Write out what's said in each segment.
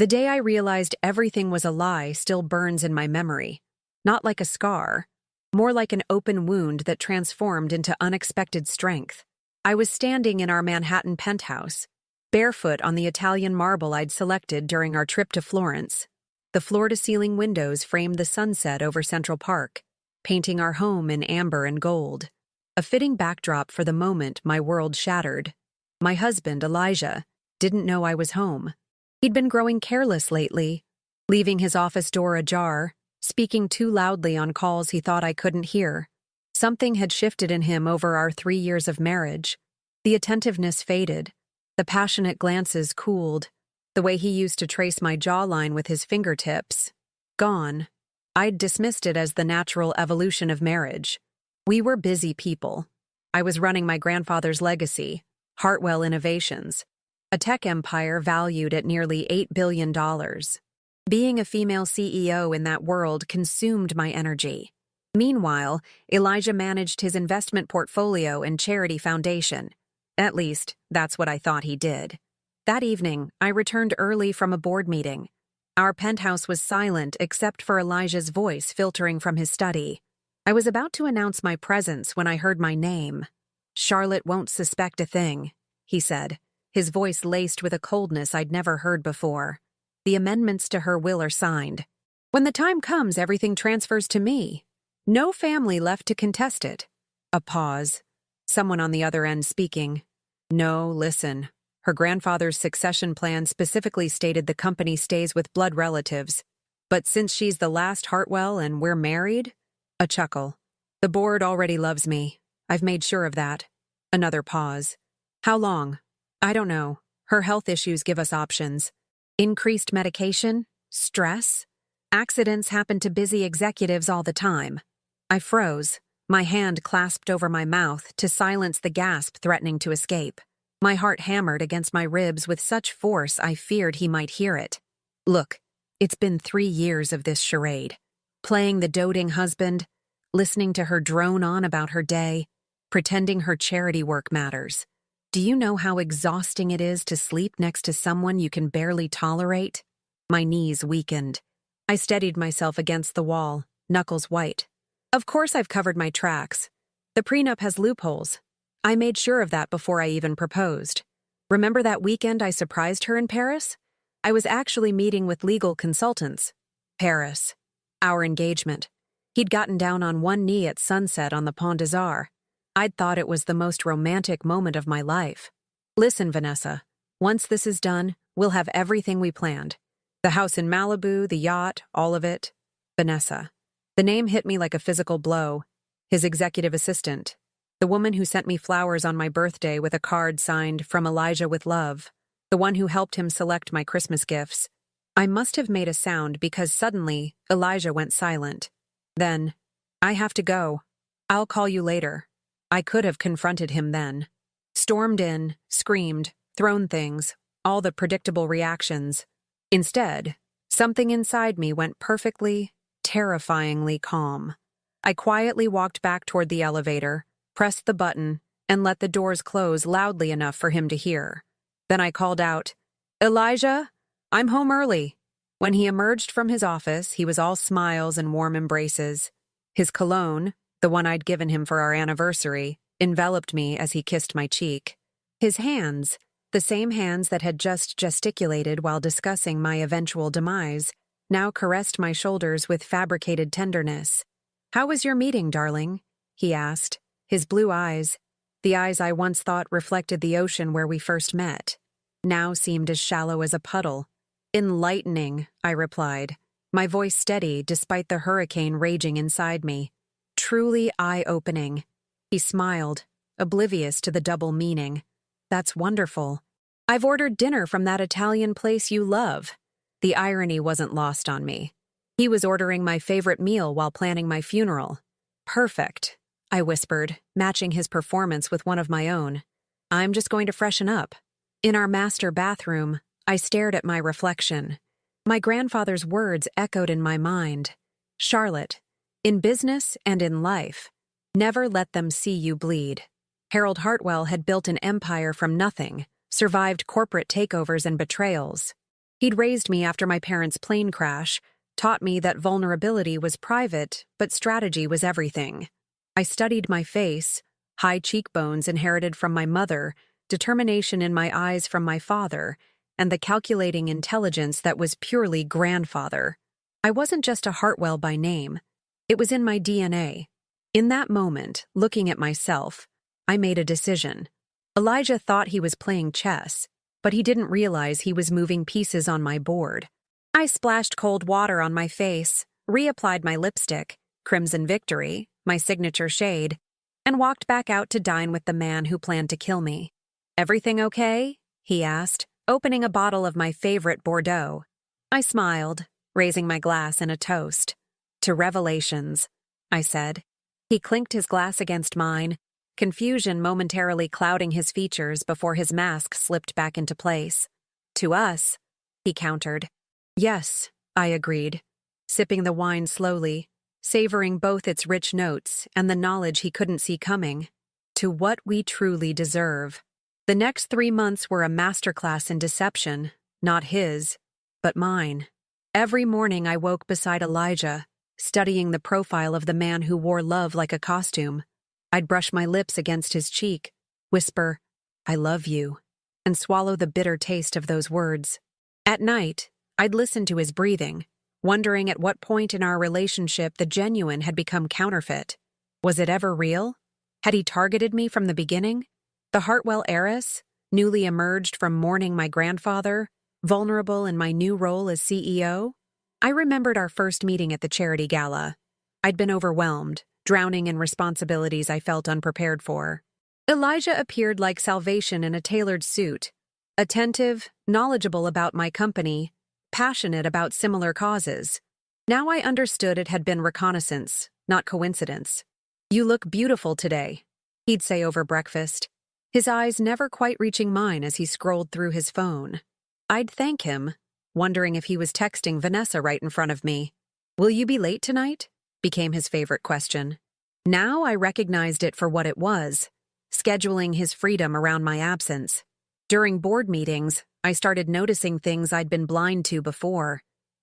The day I realized everything was a lie still burns in my memory. Not like a scar, more like an open wound that transformed into unexpected strength. I was standing in our Manhattan penthouse, barefoot on the Italian marble I'd selected during our trip to Florence. The floor-to-ceiling windows framed the sunset over Central Park, painting our home in amber and gold. A fitting backdrop for the moment my world shattered. My husband, Elijah, didn't know I was home. He'd been growing careless lately, leaving his office door ajar, speaking too loudly on calls he thought I couldn't hear. Something had shifted in him over our 3 years of marriage. The attentiveness faded. The passionate glances cooled. The way he used to trace my jawline with his fingertips. Gone. I'd dismissed it as the natural evolution of marriage. We were busy people. I was running my grandfather's legacy, Hartwell Innovations, a tech empire valued at nearly $8 billion. Being a female CEO in that world consumed my energy. Meanwhile, Elijah managed his investment portfolio and charity foundation. At least, that's what I thought he did. That evening, I returned early from a board meeting. Our penthouse was silent except for Elijah's voice filtering from his study. I was about to announce my presence when I heard my name. "Charlotte won't suspect a thing," he said, his voice laced with a coldness I'd never heard before. "The amendments to her will are signed. When the time comes, everything transfers to me. No family left to contest it." A pause. Someone on the other end speaking. "No, listen. Her grandfather's succession plan specifically stated the company stays with blood relatives. But since she's the last Hartwell and we're married?" A chuckle. "The board already loves me. I've made sure of that." Another pause. "How long?" "I don't know. Her health issues give us options. Increased medication? Stress? Accidents happen to busy executives all the time." I froze, my hand clasped over my mouth to silence the gasp threatening to escape. My heart hammered against my ribs with such force I feared he might hear it. "Look, it's been 3 years of this charade. Playing the doting husband, listening to her drone on about her day, pretending her charity work matters. Do you know how exhausting it is to sleep next to someone you can barely tolerate?" My knees weakened. I steadied myself against the wall, knuckles white. "Of course I've covered my tracks. The prenup has loopholes. I made sure of that before I even proposed. Remember that weekend I surprised her in Paris? I was actually meeting with legal consultants." Paris. Our engagement. He'd gotten down on one knee at sunset on the Pont des Arts. I'd thought it was the most romantic moment of my life. "Listen, Vanessa, once this is done, we'll have everything we planned. The house in Malibu, the yacht, all of it." Vanessa. The name hit me like a physical blow. His executive assistant. The woman who sent me flowers on my birthday with a card signed "From Elijah with Love." The one who helped him select my Christmas gifts. I must have made a sound because suddenly, Elijah went silent. Then, "I have to go. I'll call you later." I could have confronted him then. Stormed in, screamed, thrown things, all the predictable reactions. Instead, something inside me went perfectly, terrifyingly calm. I quietly walked back toward the elevator, pressed the button, and let the doors close loudly enough for him to hear. Then I called out, "Elijah, I'm home early." When he emerged from his office, he was all smiles and warm embraces. His cologne, the one I'd given him for our anniversary, enveloped me as he kissed my cheek. His hands, the same hands that had just gesticulated while discussing my eventual demise, now caressed my shoulders with fabricated tenderness. "How was your meeting, darling?" he asked, his blue eyes, the eyes I once thought reflected the ocean where we first met, now seemed as shallow as a puddle. "Enlightening," I replied, my voice steady despite the hurricane raging inside me. "Truly eye-opening." He smiled, oblivious to the double meaning. "That's wonderful. I've ordered dinner from that Italian place you love." The irony wasn't lost on me. He was ordering my favorite meal while planning my funeral. "Perfect," I whispered, matching his performance with one of my own. "I'm just going to freshen up." In our master bathroom, I stared at my reflection. My grandfather's words echoed in my mind. "Charlotte, in business and in life, never let them see you bleed." Harold Hartwell had built an empire from nothing, survived corporate takeovers and betrayals. He'd raised me after my parents' plane crash, taught me that vulnerability was private, but strategy was everything. I studied my face, high cheekbones inherited from my mother, determination in my eyes from my father, and the calculating intelligence that was purely grandfather. I wasn't just a Hartwell by name. It was in my DNA. In that moment, looking at myself, I made a decision. Elijah thought he was playing chess, but he didn't realize he was moving pieces on my board. I splashed cold water on my face, reapplied my lipstick, Crimson Victory, my signature shade, and walked back out to dine with the man who planned to kill me. "Everything okay?" he asked, opening a bottle of my favorite Bordeaux. I smiled, raising my glass in a toast. "To revelations," I said. He clinked his glass against mine, confusion momentarily clouding his features before his mask slipped back into place. "To us," he countered. "Yes," I agreed, sipping the wine slowly, savoring both its rich notes and the knowledge he couldn't see coming. "To what we truly deserve." The next 3 months were a masterclass in deception, not his, but mine. Every morning I woke beside Elijah, studying the profile of the man who wore love like a costume. I'd brush my lips against his cheek, whisper, "I love you," and swallow the bitter taste of those words. At night, I'd listen to his breathing, wondering at what point in our relationship the genuine had become counterfeit. Was it ever real? Had he targeted me from the beginning? The Hartwell heiress, newly emerged from mourning my grandfather, vulnerable in my new role as CEO? I remembered our first meeting at the charity gala. I'd been overwhelmed, drowning in responsibilities I felt unprepared for. Elijah appeared like salvation in a tailored suit, attentive, knowledgeable about my company, passionate about similar causes. Now I understood it had been reconnaissance, not coincidence. "You look beautiful today," he'd say over breakfast, his eyes never quite reaching mine as he scrolled through his phone. I'd thank him, wondering if he was texting Vanessa right in front of me. "Will you be late tonight?" became his favorite question. Now I recognized it for what it was, scheduling his freedom around my absence. During board meetings, I started noticing things I'd been blind to before.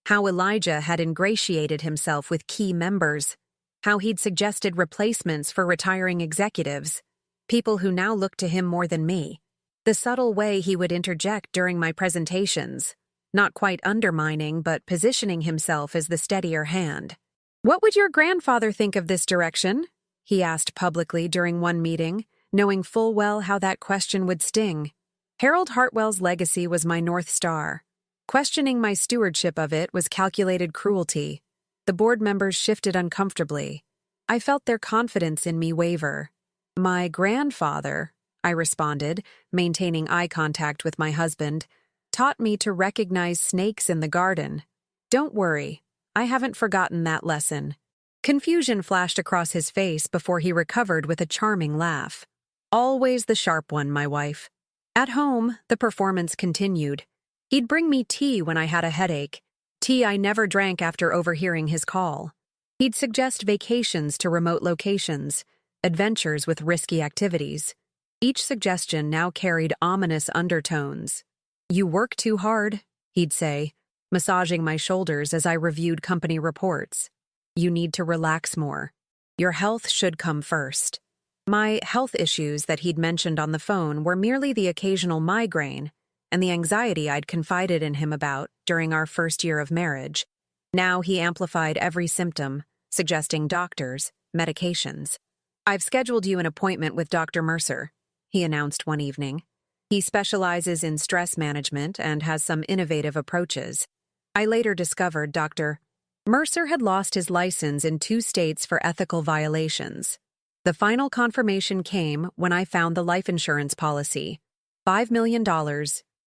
How Elijah had ingratiated himself with key members. How he'd suggested replacements for retiring executives, people who now looked to him more than me. The subtle way he would interject during my presentations, not quite undermining but positioning himself as the steadier hand. "What would your grandfather think of this direction?" he asked publicly during one meeting, knowing full well how that question would sting. Harold Hartwell's legacy was my North Star. Questioning my stewardship of it was calculated cruelty. The board members shifted uncomfortably. I felt their confidence in me waver. "My grandfather," I responded, maintaining eye contact with my husband, "taught me to recognize snakes in the garden. Don't worry, I haven't forgotten that lesson." Confusion flashed across his face before he recovered with a charming laugh. "Always the sharp one, my wife." At home, the performance continued. He'd bring me tea when I had a headache, tea I never drank after overhearing his call. He'd suggest vacations to remote locations, adventures with risky activities. Each suggestion now carried ominous undertones. "You work too hard," he'd say, massaging my shoulders as I reviewed company reports. "You need to relax more. Your health should come first." My health issues that he'd mentioned on the phone were merely the occasional migraine and the anxiety I'd confided in him about during our first year of marriage. Now he amplified every symptom, suggesting doctors, medications. "I've scheduled you an appointment with Dr. Mercer," he announced one evening. "He specializes in stress management and has some innovative approaches." I later discovered Dr. Mercer had lost his license in 2 states for ethical violations. The final confirmation came when I found the life insurance policy, $5 million,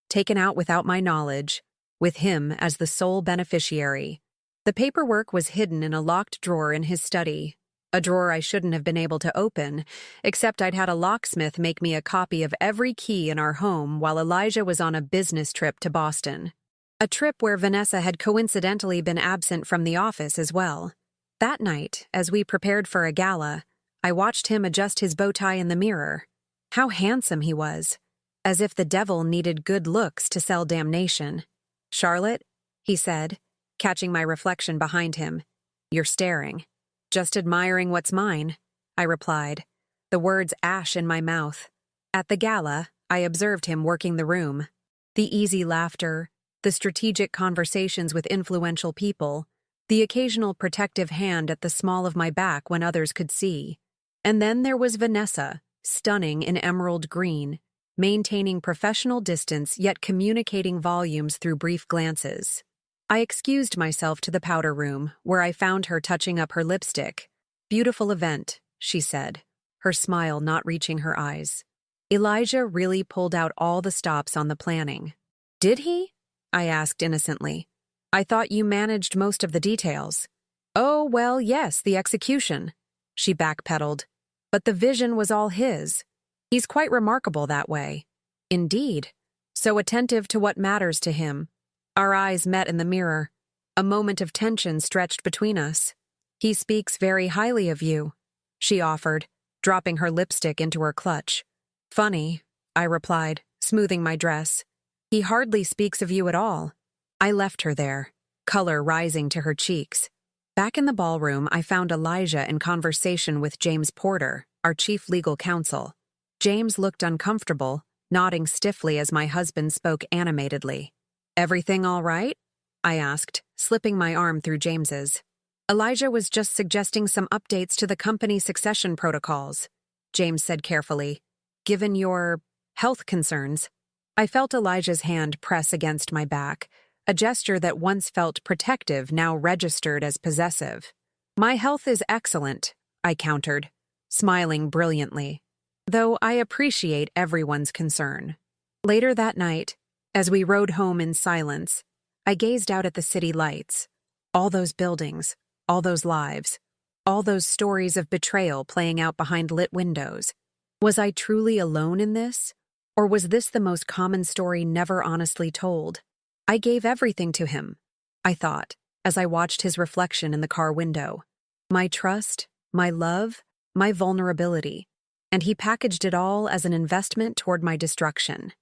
taken out without my knowledge, with him as the sole beneficiary. The paperwork was hidden in a locked drawer in his study, a drawer I shouldn't have been able to open, except I'd had a locksmith make me a copy of every key in our home while Elijah was on a business trip to Boston. A trip where Vanessa had coincidentally been absent from the office as well. That night, as we prepared for a gala, I watched him adjust his bow tie in the mirror. How handsome he was, as if the devil needed good looks to sell damnation. Charlotte, he said, catching my reflection behind him. You're staring. Just admiring what's mine, I replied, the words ash in my mouth. At the gala, I observed him working the room. The easy laughter, the strategic conversations with influential people, the occasional protective hand at the small of my back when others could see. And then there was Vanessa, stunning in emerald green, maintaining professional distance yet communicating volumes through brief glances. I excused myself to the powder room, where I found her touching up her lipstick. Beautiful event, she said, her smile not reaching her eyes. Elijah really pulled out all the stops on the planning. Did he? I asked innocently. I thought you managed most of the details. Oh, well, yes, the execution. She backpedaled. But the vision was all his. He's quite remarkable that way. Indeed. So attentive to what matters to him. Our eyes met in the mirror. A moment of tension stretched between us. He speaks very highly of you, she offered, dropping her lipstick into her clutch. Funny, I replied, smoothing my dress. He hardly speaks of you at all. I left her there, color rising to her cheeks. Back in the ballroom, I found Elijah in conversation with James Porter, our chief legal counsel. James looked uncomfortable, nodding stiffly as my husband spoke animatedly. Everything all right? I asked, slipping my arm through James's. Elijah was just suggesting some updates to the company succession protocols, James said carefully. Given your health concerns, I felt Elijah's hand press against my back, a gesture that once felt protective now registered as possessive. My health is excellent, I countered, smiling brilliantly, though I appreciate everyone's concern. Later that night, as we rode home in silence, I gazed out at the city lights. All those buildings, all those lives, all those stories of betrayal playing out behind lit windows. Was I truly alone in this? Or was this the most common story never honestly told? I gave everything to him, I thought, as I watched his reflection in the car window. My trust, my love, my vulnerability. And he packaged it all as an investment toward my destruction.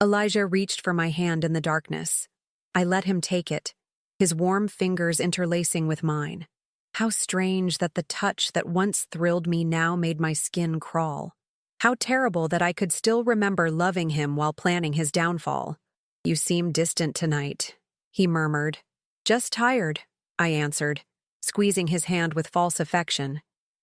Elijah reached for my hand in the darkness. I let him take it, his warm fingers interlacing with mine. How strange that the touch that once thrilled me now made my skin crawl. How terrible that I could still remember loving him while planning his downfall. You seem distant tonight, he murmured. Just tired, I answered, squeezing his hand with false affection.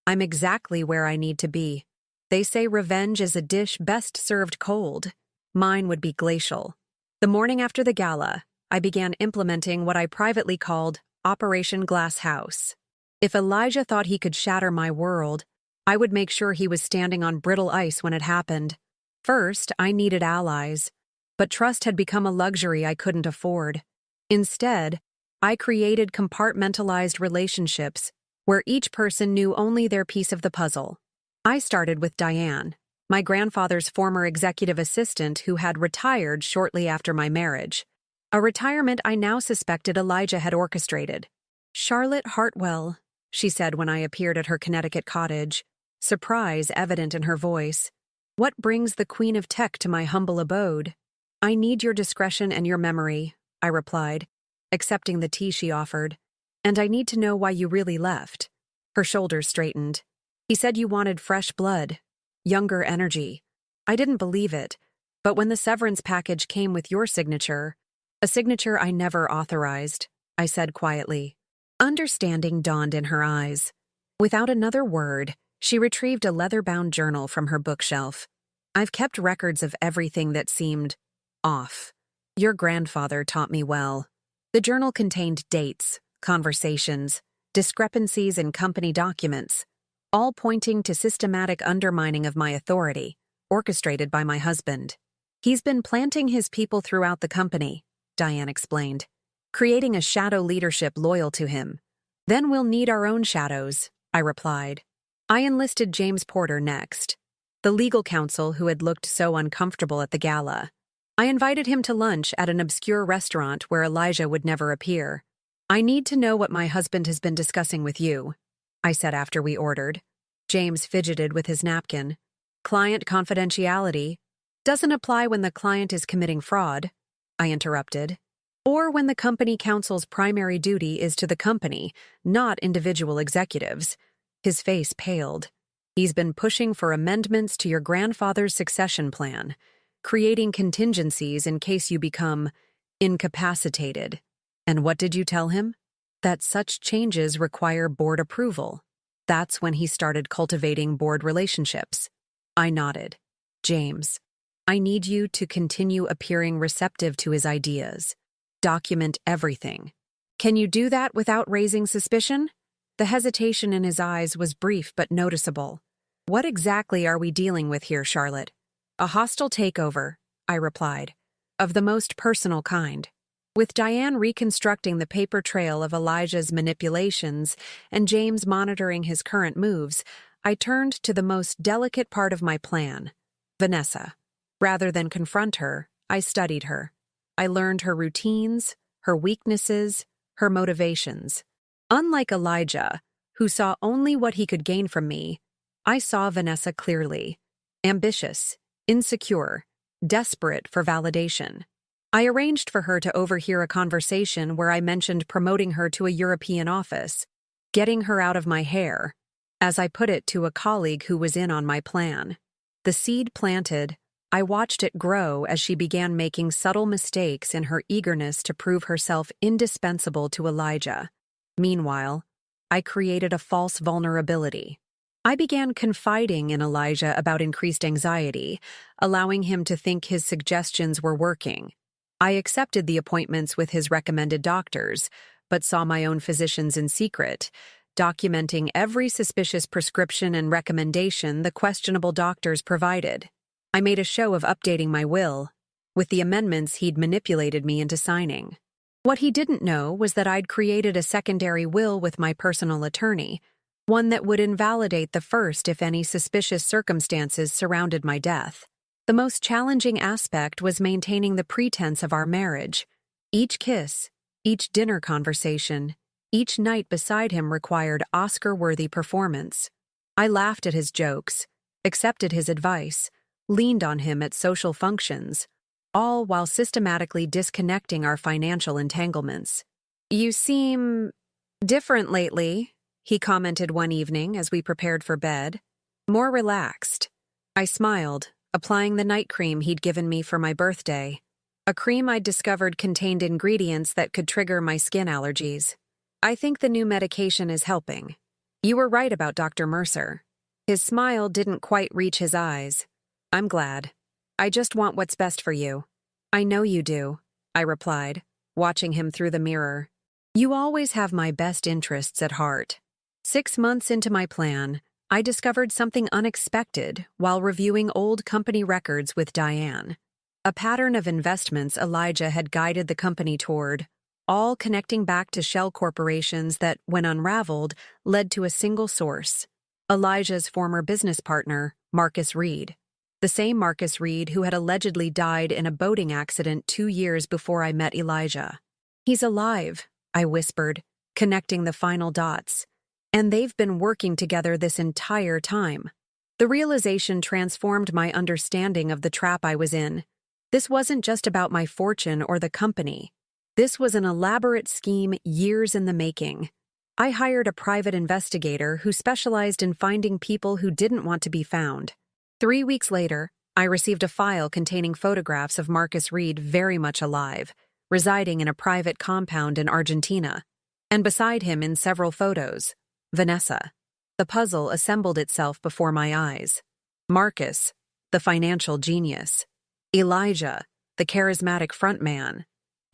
I'm exactly where I need to be. They say revenge is a dish best served cold. Mine would be glacial. The morning after the gala, I began implementing what I privately called Operation Glass House. If Elijah thought he could shatter my world, I would make sure he was standing on brittle ice when it happened. First, I needed allies, but trust had become a luxury I couldn't afford. Instead, I created compartmentalized relationships where each person knew only their piece of the puzzle. I started with Diane, my grandfather's former executive assistant who had retired shortly after my marriage, a retirement I now suspected Elijah had orchestrated. Charlotte Hartwell, she said when I appeared at her Connecticut cottage, surprise evident in her voice. What brings the Queen of Tech to my humble abode? I need your discretion and your memory, I replied, accepting the tea she offered. And I need to know why you really left. Her shoulders straightened. He said you wanted fresh blood, younger energy. I didn't believe it, but when the severance package came with your signature, a signature I never authorized, I said quietly. Understanding dawned in her eyes. Without another word, she retrieved a leather-bound journal from her bookshelf. I've kept records of everything that seemed off. Your grandfather taught me well. The journal contained dates, conversations, discrepancies in company documents, all pointing to systematic undermining of my authority, orchestrated by my husband. He's been planting his people throughout the company, Diane explained, creating a shadow leadership loyal to him. Then we'll need our own shadows, I replied. I enlisted James Porter next, the legal counsel who had looked so uncomfortable at the gala. I invited him to lunch at an obscure restaurant where Elijah would never appear. I need to know what my husband has been discussing with you, I said after we ordered. James fidgeted with his napkin. Client confidentiality doesn't apply when the client is committing fraud, I interrupted. Or when the company counsel's primary duty is to the company, not individual executives. His face paled. He's been pushing for amendments to your grandfather's succession plan, creating contingencies in case you become incapacitated. And what did you tell him? That such changes require board approval. That's when he started cultivating board relationships. I nodded. James, I need you to continue appearing receptive to his ideas. Document everything. Can you do that without raising suspicion? The hesitation in his eyes was brief but noticeable. What exactly are we dealing with here, Charlotte? A hostile takeover, I replied, of the most personal kind. With Diane reconstructing the paper trail of Elijah's manipulations and James monitoring his current moves, I turned to the most delicate part of my plan, Vanessa. Rather than confront her, I studied her. I learned her routines, her weaknesses, her motivations. Unlike Elijah, who saw only what he could gain from me, I saw Vanessa clearly. Ambitious, insecure, desperate for validation. I arranged for her to overhear a conversation where I mentioned promoting her to a European office, getting her out of my hair, as I put it to a colleague who was in on my plan. The seed planted, I watched it grow as she began making subtle mistakes in her eagerness to prove herself indispensable to Elijah. Meanwhile, I created a false vulnerability. I began confiding in Elijah about increased anxiety, allowing him to think his suggestions were working. I accepted the appointments with his recommended doctors, but saw my own physicians in secret, documenting every suspicious prescription and recommendation the questionable doctors provided. I made a show of updating my will, with the amendments he'd manipulated me into signing. What he didn't know was that I'd created a secondary will with my personal attorney, one that would invalidate the first if any suspicious circumstances surrounded my death. The most challenging aspect was maintaining the pretense of our marriage. Each kiss, each dinner conversation, each night beside him required Oscar-worthy performance. I laughed at his jokes, accepted his advice, leaned on him at social functions, all while systematically disconnecting our financial entanglements. "You seem different lately," he commented one evening as we prepared for bed. "More relaxed." I smiled, applying the night cream he'd given me for my birthday. A cream I'd discovered contained ingredients that could trigger my skin allergies. "I think the new medication is helping. You were right about Dr. Mercer." His smile didn't quite reach his eyes. "I'm glad. I just want what's best for you." "I know you do," I replied, watching him through the mirror. "You always have my best interests at heart." 6 months into my plan, I discovered something unexpected while reviewing old company records with Diane. A pattern of investments Elijah had guided the company toward, all connecting back to shell corporations that, when unraveled, led to a single source: Elijah's former business partner, Marcus Reed. The same Marcus Reed who had allegedly died in a boating accident 2 years before I met Elijah. "He's alive," I whispered, connecting the final dots. "And they've been working together this entire time." The realization transformed my understanding of the trap I was in. This wasn't just about my fortune or the company. This was an elaborate scheme years in the making. I hired a private investigator who specialized in finding people who didn't want to be found. 3 weeks later, I received a file containing photographs of Marcus Reed very much alive, residing in a private compound in Argentina. And beside him in several photos, Vanessa. The puzzle assembled itself before my eyes. Marcus, the financial genius. Elijah, the charismatic frontman.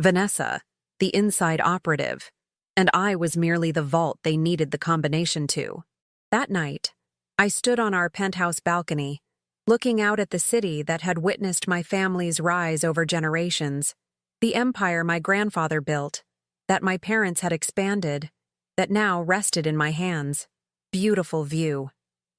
Vanessa, the inside operative. And I was merely the vault they needed the combination to. That night, I stood on our penthouse balcony, looking out at the city that had witnessed my family's rise over generations, the empire my grandfather built, that my parents had expanded, that now rested in my hands. "Beautiful view,"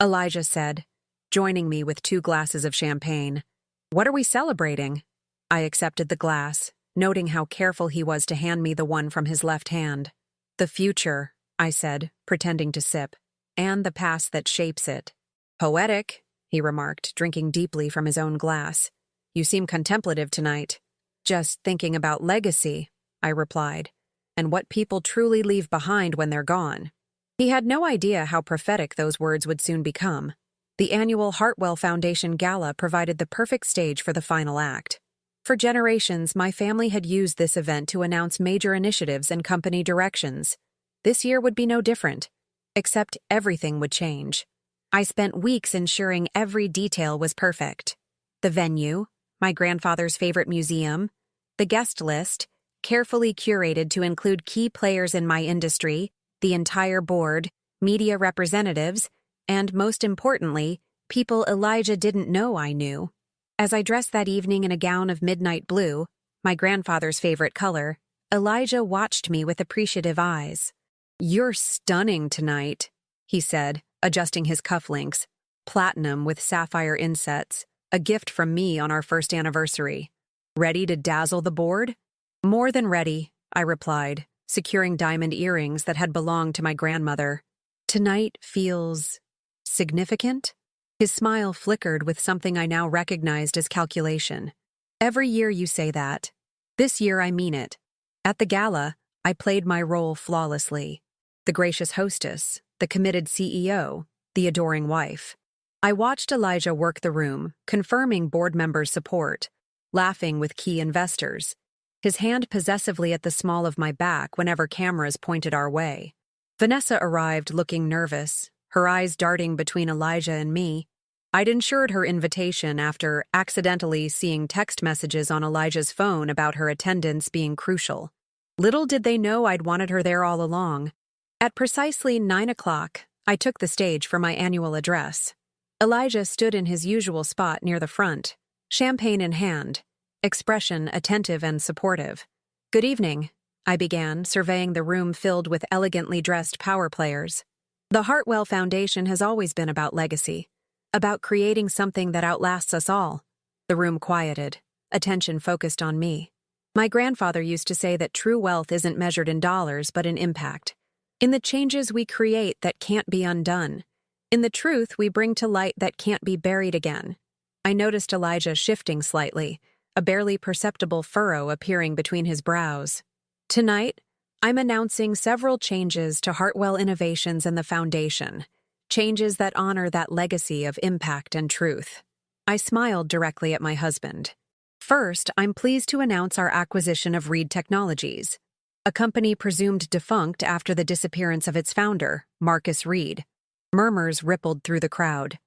Elijah said, joining me with 2 glasses of champagne. "What are we celebrating?" I accepted the glass, noting how careful he was to hand me the one from his left hand. "The future," I said, pretending to sip, "and the past that shapes it." "Poetic," he remarked, drinking deeply from his own glass. "You seem contemplative tonight." "Just thinking about legacy," I replied, and what people truly leave behind when they're gone. He had no idea how prophetic those words would soon become. The annual Hartwell Foundation Gala provided the perfect stage for the final act. For generations, my family had used this event to announce major initiatives and company directions. This year would be no different, except everything would change. I spent weeks ensuring every detail was perfect. The venue, my grandfather's favorite museum, the guest list, carefully curated to include key players in my industry, the entire board, media representatives, and most importantly, people Elijah didn't know I knew. As I dressed that evening in a gown of midnight blue, my grandfather's favorite color, Elijah watched me with appreciative eyes. "You're stunning tonight," he said, adjusting his cufflinks, platinum with sapphire insets, a gift from me on our first anniversary. "Ready to dazzle the board?" "More than ready," I replied, securing diamond earrings that had belonged to my grandmother. "Tonight feels significant?" His smile flickered with something I now recognized as calculation. "Every year you say that. This year I mean it." At the gala, I played my role flawlessly. The gracious hostess, the committed CEO, the adoring wife. I watched Elijah work the room, confirming board members' support, laughing with key investors, his hand possessively at the small of my back whenever cameras pointed our way. Vanessa arrived looking nervous, her eyes darting between Elijah and me. I'd ensured her invitation after accidentally seeing text messages on Elijah's phone about her attendance being crucial. Little did they know I'd wanted her there all along. At precisely 9 o'clock, I took the stage for my annual address. Elijah stood in his usual spot near the front, champagne in hand, expression attentive and supportive. "Good evening," I began, surveying the room filled with elegantly dressed power players. The Hartwell Foundation has always been about legacy, about creating something that outlasts us all. The room quieted, attention focused on me. My grandfather used to say that true wealth isn't measured in dollars but in impact, in the changes we create that can't be undone, in the truth we bring to light that can't be buried again. I noticed Elijah shifting slightly, a barely perceptible furrow appearing between his brows. "Tonight, I'm announcing several changes to Hartwell Innovations and the Foundation, changes that honor that legacy of impact and truth." I smiled directly at my husband. "First, I'm pleased to announce our acquisition of Reed Technologies, a company presumed defunct after the disappearance of its founder, Marcus Reed." Murmurs rippled through the crowd.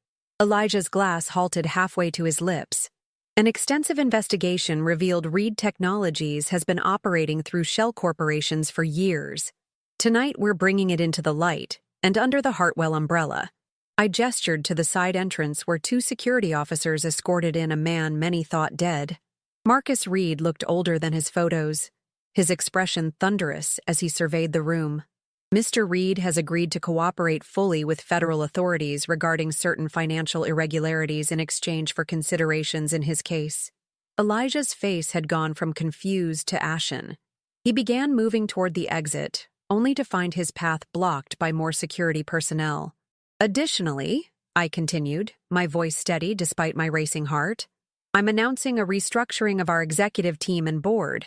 Elijah's glass halted halfway to his lips. An extensive investigation revealed Reed Technologies has been operating through shell corporations for years. Tonight we're bringing it into the light, and under the Hartwell umbrella. I gestured to the side entrance where 2 security officers escorted in a man many thought dead. Marcus Reed looked older than his photos, his expression thunderous as he surveyed the room. "Mr. Reed has agreed to cooperate fully with federal authorities regarding certain financial irregularities in exchange for considerations in his case." Elijah's face had gone from confused to ashen. He began moving toward the exit, only to find his path blocked by more security personnel. "Additionally," I continued, my voice steady despite my racing heart, "I'm announcing a restructuring of our executive team and board,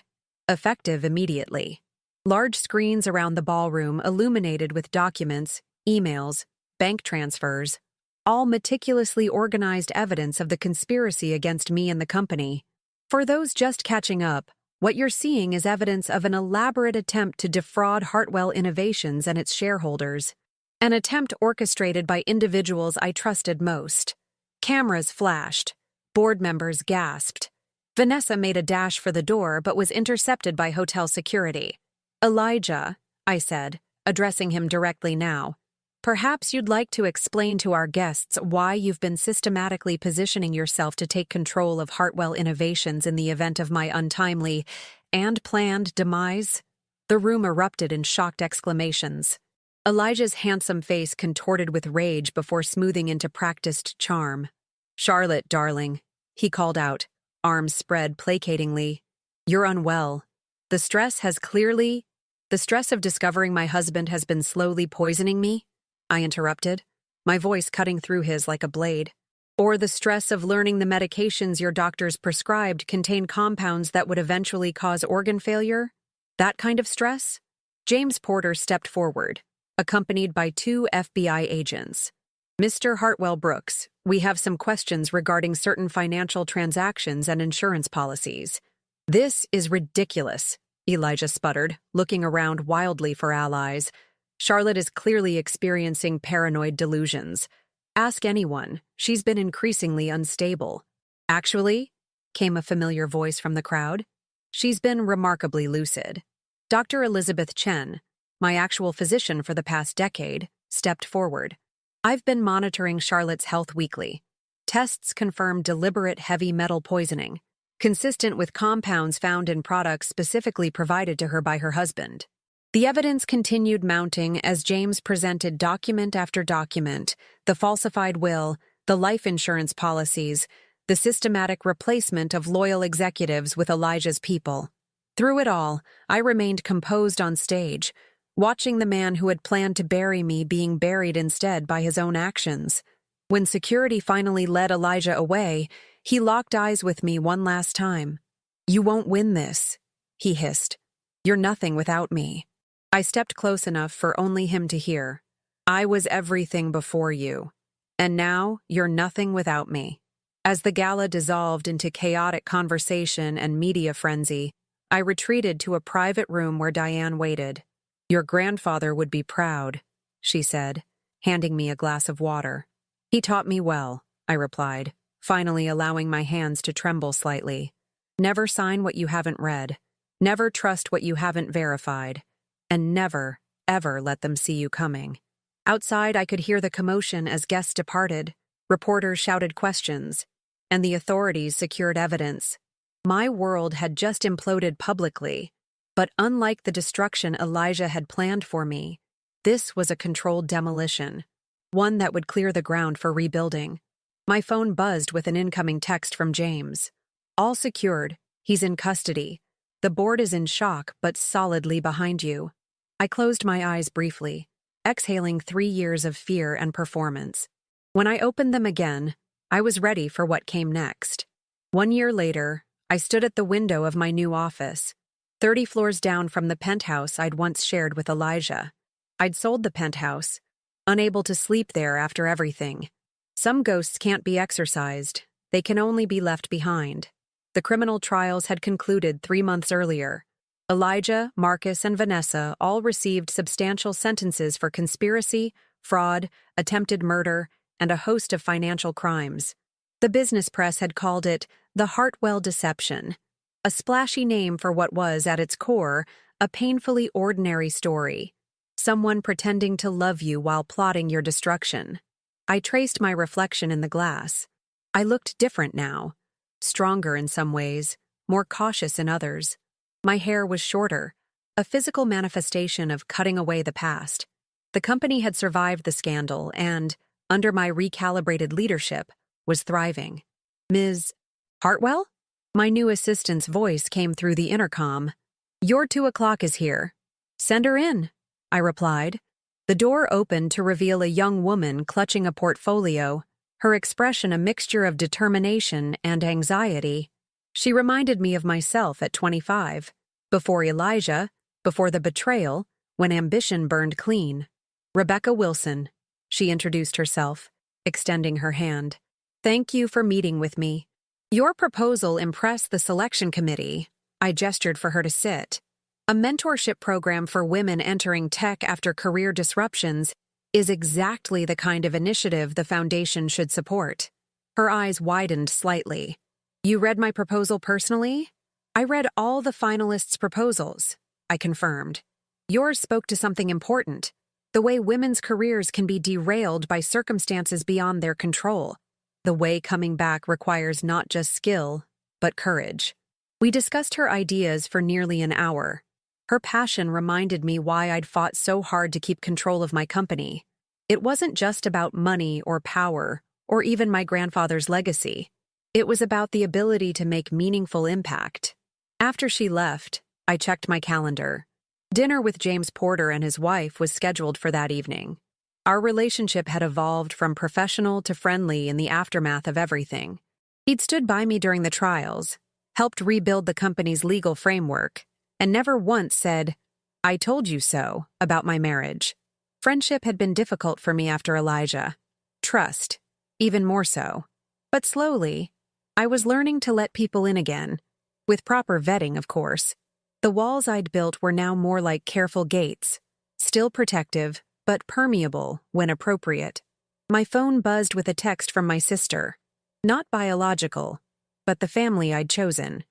effective immediately." Large screens around the ballroom illuminated with documents, emails, bank transfers, all meticulously organized evidence of the conspiracy against me and the company. For those just catching up, what you're seeing is evidence of an elaborate attempt to defraud Hartwell Innovations and its shareholders, an attempt orchestrated by individuals I trusted most. Cameras flashed. Board members gasped. Vanessa made a dash for the door but was intercepted by hotel security. "Elijah," I said, addressing him directly now, "perhaps you'd like to explain to our guests why you've been systematically positioning yourself to take control of Hartwell Innovations in the event of my untimely and planned demise?" The room erupted in shocked exclamations. Elijah's handsome face contorted with rage before smoothing into practiced charm. "Charlotte, darling," he called out, arms spread placatingly, "you're unwell. The stress of discovering my husband has been slowly poisoning me," I interrupted, my voice cutting through his like a blade. "Or the stress of learning the medications your doctors prescribed contain compounds that would eventually cause organ failure?" That kind of stress? James Porter stepped forward, accompanied by 2 FBI agents. Mr. Hartwell Brooks, we have some questions regarding certain financial transactions and insurance policies. This is ridiculous, Elijah sputtered, looking around wildly for allies. Charlotte is clearly experiencing paranoid delusions. Ask anyone, she's been increasingly unstable. Actually, came a familiar voice from the crowd, she's been remarkably lucid. Dr. Elizabeth Chen, my actual physician for the past decade, stepped forward. I've been monitoring Charlotte's health weekly. Tests confirm deliberate heavy metal poisoning, consistent with compounds found in products specifically provided to her by her husband. The evidence continued mounting as James presented document after document, the falsified will, the life insurance policies, the systematic replacement of loyal executives with Elijah's people. Through it all, I remained composed on stage, watching the man who had planned to bury me being buried instead by his own actions. When security finally led Elijah away, he locked eyes with me one last time. "You won't win this," he hissed. "You're nothing without me." I stepped close enough for only him to hear. "I was everything before you, and now you're nothing without me." As the gala dissolved into chaotic conversation and media frenzy, I retreated to a private room where Diane waited. "Your grandfather would be proud," she said, handing me a glass of water. "He taught me well," I replied, finally allowing my hands to tremble slightly. "Never sign what you haven't read. Never trust what you haven't verified. And never, ever let them see you coming." Outside, I could hear the commotion as guests departed. Reporters shouted questions, and the authorities secured evidence. My world had just imploded publicly, but unlike the destruction Elijah had planned for me, this was a controlled demolition, one that would clear the ground for rebuilding. My phone buzzed with an incoming text from James. "All secured. He's in custody. The board is in shock, but solidly behind you." I closed my eyes briefly, exhaling 3 years of fear and performance. When I opened them again, I was ready for what came next. 1 year later, I stood at the window of my new office, 30 floors down from the penthouse I'd once shared with Elijah. I'd sold the penthouse, unable to sleep there after everything. Some ghosts can't be exorcised, they can only be left behind. The criminal trials had concluded 3 months earlier. Elijah, Marcus, and Vanessa all received substantial sentences for conspiracy, fraud, attempted murder, and a host of financial crimes. The business press had called it the Hartwell Deception, a splashy name for what was, at its core, a painfully ordinary story. Someone pretending to love you while plotting your destruction. I traced my reflection in the glass. I looked different now, stronger in some ways, more cautious in others. My hair was shorter, a physical manifestation of cutting away the past. The company had survived the scandal and, under my recalibrated leadership, was thriving. "Ms. Hartwell?" My new assistant's voice came through the intercom. "Your 2 o'clock is here. Send her in," I replied. The door opened to reveal a young woman clutching a portfolio, her expression a mixture of determination and anxiety. She reminded me of myself at 25, before Elijah, before the betrayal, when ambition burned clean. "Rebecca Wilson," she introduced herself, extending her hand. "Thank you for meeting with me. Your proposal impressed the selection committee." I gestured for her to sit. "A mentorship program for women entering tech after career disruptions is exactly the kind of initiative the foundation should support." Her eyes widened slightly. "You read my proposal personally?" "I read all the finalists' proposals," I confirmed. "Yours spoke to something important, the way women's careers can be derailed by circumstances beyond their control. The way coming back requires not just skill, but courage." We discussed her ideas for nearly an hour. Her passion reminded me why I'd fought so hard to keep control of my company. It wasn't just about money or power, or even my grandfather's legacy. It was about the ability to make meaningful impact. After she left, I checked my calendar. Dinner with James Porter and his wife was scheduled for that evening. Our relationship had evolved from professional to friendly in the aftermath of everything. He'd stood by me during the trials, helped rebuild the company's legal framework, and never once said, "I told you so," about my marriage. Friendship had been difficult for me after Elijah. Trust, even more so. But slowly, I was learning to let people in again. With proper vetting, of course. The walls I'd built were now more like careful gates, still protective, but permeable when appropriate. My phone buzzed with a text from my sister. Not biological, but the family I'd chosen.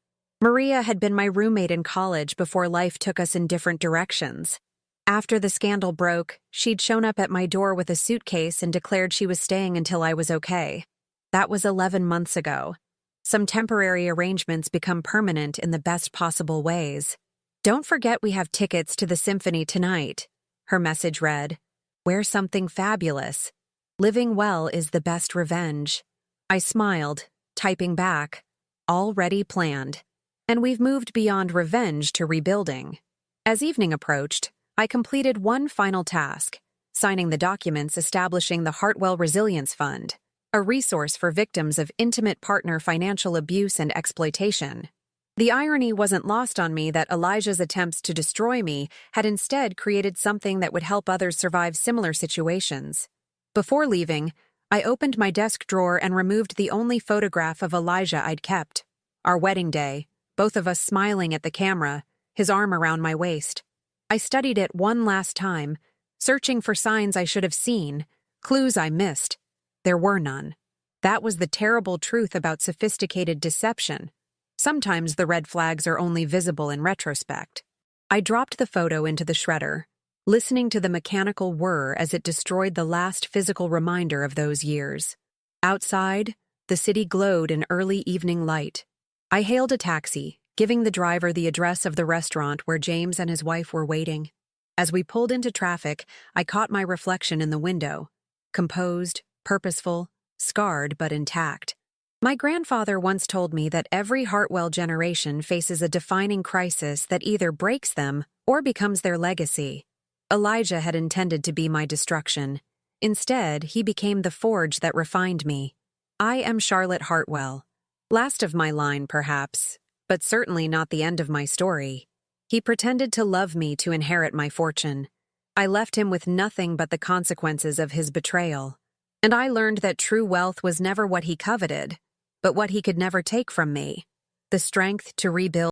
Maria had been my roommate in college before life took us in different directions. After the scandal broke, she'd shown up at my door with a suitcase and declared she was staying until I was okay. That was 11 months ago. Some temporary arrangements become permanent in the best possible ways. "Don't forget we have tickets to the symphony tonight," her message read. "Wear something fabulous. Living well is the best revenge." I smiled, typing back, "Already planned." And we've moved beyond revenge to rebuilding. As evening approached, I completed one final task, signing the documents establishing the Hartwell Resilience Fund, a resource for victims of intimate partner financial abuse and exploitation. The irony wasn't lost on me that Elijah's attempts to destroy me had instead created something that would help others survive similar situations. Before leaving, I opened my desk drawer and removed the only photograph of Elijah I'd kept. Our wedding day, both of us smiling at the camera, his arm around my waist. I studied it one last time, searching for signs I should have seen, clues I missed. There were none. That was the terrible truth about sophisticated deception. Sometimes the red flags are only visible in retrospect. I dropped the photo into the shredder, listening to the mechanical whir as it destroyed the last physical reminder of those years. Outside, the city glowed in early evening light. I hailed a taxi, giving the driver the address of the restaurant where James and his wife were waiting. As we pulled into traffic, I caught my reflection in the window. Composed, purposeful, scarred but intact. My grandfather once told me that every Hartwell generation faces a defining crisis that either breaks them or becomes their legacy. Elijah had intended to be my destruction. Instead, he became the forge that refined me. I am Charlotte Hartwell. Last of my line, perhaps, but certainly not the end of my story. He pretended to love me to inherit my fortune. I left him with nothing but the consequences of his betrayal. And I learned that true wealth was never what he coveted, but what he could never take from me. The strength to rebuild